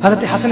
حضرت حسن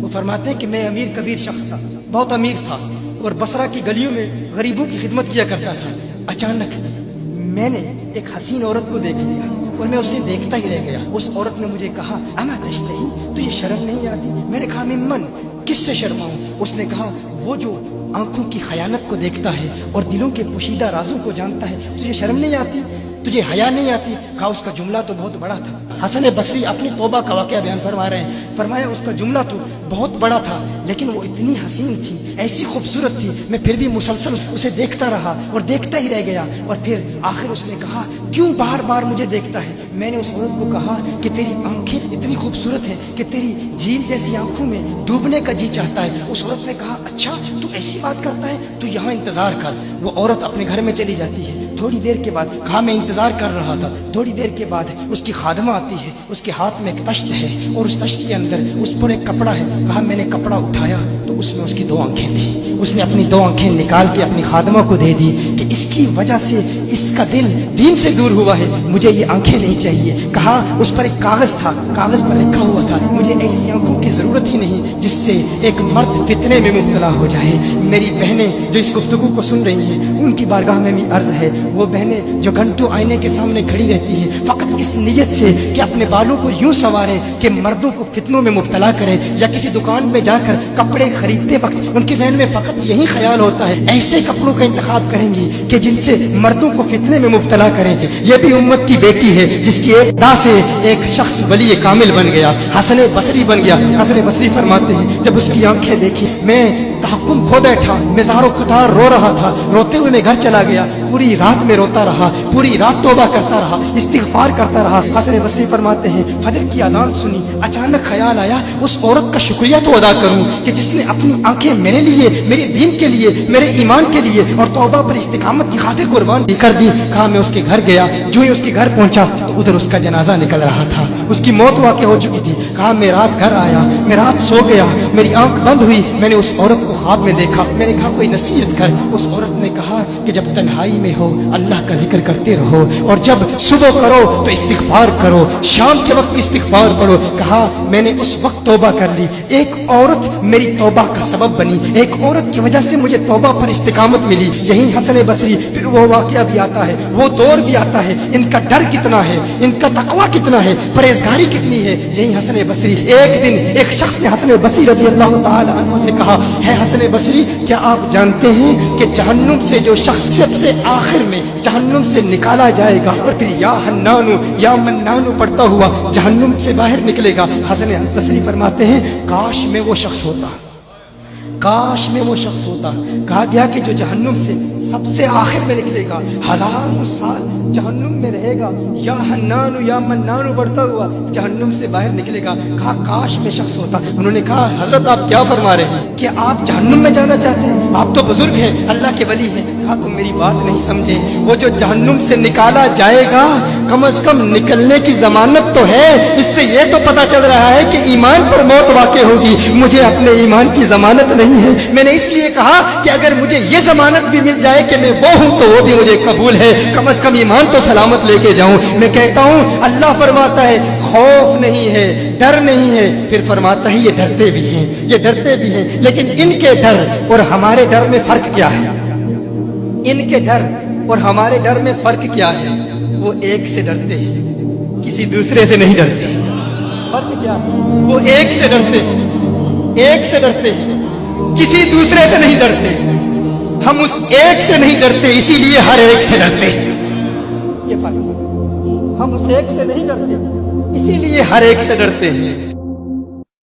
وہ فرماتے ہیں کہ میں امیر کبیر شخص تھا، بہت امیر تھا اور بصرہ کی گلیوں میں غریبوں کی خدمت کیا کرتا تھا۔ اچانک میں نے ایک حسین عورت کو دیکھ لیا اور میں اسے دیکھتا ہی رہ گیا۔ اس عورت نے مجھے کہا اما تشتہی، تجھے شرم نہیں آتی؟ میں نے کہا ممن، کس سے شرماؤں؟ اس نے کہا وہ جو آنکھوں کی خیانت کو دیکھتا ہے اور دلوں کے پوشیدہ رازوں کو جانتا ہے، تجھے شرم نہیں آتی؟ تجھے حیا نہیں آتی؟ کہا اس کا جملہ تو بہت بڑا تھا۔ حسن بصری اپنی توبہ کا واقعہ بیان فرما رہے ہیں۔ فرمایا اس کا جملہ تو بہت بڑا تھا لیکن وہ اتنی حسین تھی، ایسی خوبصورت تھی، میں پھر بھی مسلسل اسے دیکھتا رہا اور دیکھتا ہی رہ گیا۔ اور پھر آخر اس نے کہا کیوں بار بار مجھے دیکھتا ہے؟ میں نے اس عورت کو کہا کہ تیری آنکھیں اتنی خوبصورت ہیں کہ تیری جھیل جیسی آنکھوں میں ڈوبنے کا جی چاہتا ہے۔ اس عورت نے کہا اچھا تو ایسی بات کرتا ہے، تو یہاں انتظار کر۔ وہ عورت اپنے گھر میں چلی جاتی ہے۔ تھوڑی دیر کے بعد کہا میں انتظار کر رہا تھا۔ تھوڑی دیر کے بعد اس کی خادمہ آتی ہے، اس کے ہاتھ میں ایک تشت ہے اور اس تشت کے اندر اس پر ایک کپڑا ہے۔ کہا میں نے کپڑا اٹھایا تو اس میں اس کی 2 آنکھیں تھیں۔ اس نے اپنی 2 آنکھیں نکال کے اپنی خادمہ کو دے دی کہ اس کی وجہ سے اس کا دل دین سے دور ہوا ہے، مجھے یہ آنکھیں نہیں چاہیے۔ کہا اس پر ایک کاغذ تھا، کاغذ پر لکھا ہوا تھا مجھے ایسی آنکھوں کی ضرورت ہی نہیں جس سے ایک مرد فتنے میں مبتلا ہو جائے۔ میری بہنیں جو اس گفتگو کو سن رہی ہیں ان کی بارگاہ میں بھی عرض ہے، وہ بہنیں جو گھنٹوں آئینے کے سامنے کھڑی رہتی ہیں فقط اس نیت سے کہ اپنے بالوں کو یوں سنواریں کہ مردوں کو فتنوں میں مبتلا کریں، یا کسی دکان میں جا کر کپڑے خریدتے وقت ان کے ذہن میں فقط یہی خیال ہوتا ہے ایسے کپڑوں کا انتخاب کریں گی کہ جن سے مردوں کو فتنے میں مبتلا کریں گے۔ یہ بھی امت کی بیٹی ہے جس کی ایک ادا سے ایک شخص ولی کامل بن گیا، حسن بصری بن گیا۔ حسن بصری فرماتے ہیں جب اس کی آنکھیں دیکھی میں تحکم کھو بیٹھا، میں زار و قطار رو رہا تھا۔ روتے ہوئے میں گھر چلا گیا، پوری رات میں روتا رہا، پوری رات توبہ کرتا رہا، استغفار کرتا رہا۔ حسن بصری فرماتے ہیں فجر کی اذان سنی، اچانک خیال آیا اس عورت کا شکریہ تو ادا کروں کہ جس نے اپنی آنکھیں میرے لیے، میرے دین کے لیے، میرے ایمان کے لیے اور توبہ پر استقامت کی خاطر قربان کر دی۔ کہا میں اس کے گھر گیا، جو ہی اس کے گھر پہنچا تو ادھر اس کا جنازہ نکل رہا تھا، اس کی موت واقع ہو چکی تھی۔ کہا میں رات گھر آیا، میں رات سو گیا، میری آنکھ بند ہوئی، میں نے اس عورت کو خواب میں دیکھا۔ میں نے کہا کوئی نصیحت کر۔ اس عورت نے کہا کہ جب تنہائی میں ہو اللہ کا ذکر کرتے رہو، اور جب صبح کرو تو استغفار کرو، شام کے وقت استغفار پڑھو۔ کہا میں نے اس وقت توبہ کر لی، ایک عورت میری توبہ کا سبب بنی، ایک عورت کی وجہ سے مجھے توبہ پر استقامت ملی۔ یہی حسن بصری پھر وہ واقعہ بھی آتا ہے، وہ دور بھی آتا ہے، ان کا ڈر کتنا ہے، ان کا تقوی کتنا ہے، پرہیزگاری کتنی ہے۔ یہی حسن بصری، ایک دن ایک شخص نے حسن بصری رضی اللہ تعالی عنہ سے کہا ہے حسن بصری کیا آپ جانتے ہیں کہ جہنم سے جو شخص سب سے آخر میں جہنم سے نکالا جائے گا اور پھر یا حنانو یا منانو پڑھتا ہوا جہنم سے باہر نکلے گا؟ حسن بصری فرماتے ہیں کاش میں وہ شخص ہوتا، کاش میں وہ شخص ہوتا۔ کہا گیا کہ جو جہنم سے سب سے آخر میں نکلے گا، ہزاروں سال جہنم میں رہے گا، یا حنانو یا منانو پڑھتا ہوا جہنم سے باہر نکلے گا۔ کہا کاش میں شخص ہوتا۔ انہوں نے کہا حضرت آپ کیا فرما رہے ہیں کہ آپ جہنم میں جانا چاہتے ہیں؟ آپ تو بزرگ ہیں، اللہ کے ولی ہیں۔ کہا تم میری بات نہیں سمجھے، وہ جو جہنم سے نکالا جائے گا کم از کم نکلنے کی ضمانت تو ہے، اس سے یہ تو پتا چل رہا ہے کہ ایمان پر موت واقع ہوگی، مجھے اپنے ایمان کی ضمانت نہیں ہے۔ میں نے اس لیے کہا کہ اگر مجھے یہ ضمانت بھی مل جائے کہ میں وہ ہوں تو وہ بھی مجھے قبول ہے، کم از کم ایمان تو سلامت لے کے جاؤں۔ میں کہتا ہوں اللہ فرماتا ہے خوف نہیں ہے، ڈر نہیں ہے، پھر فرماتا ہے یہ ڈرتے بھی ہیں، یہ ڈرتے بھی ہیں، لیکن ان کے ڈر اور ہمارے ڈر میں فرق کیا ہے؟ ان کے ڈر اور ہمارے ڈر میں فرق کیا ہے؟ وہ ایک سے ڈرتے ہیں، کسی دوسرے سے نہیں ڈرتے۔ فرق کیا ہے؟ وہ ایک سے ڈرتے ہیں، ایک سے ڈرتے ہیں، کسی دوسرے سے نہیں ڈرتے۔ ہم اس ایک سے نہیں ڈرتے، اسی لیے ہر ایک سے ڈرتے ہیں۔ یہ فرق ہے، ہم اس ایک سے نہیں ڈرتے، اسی لیے ہر ایک سے ڈرتے ہیں۔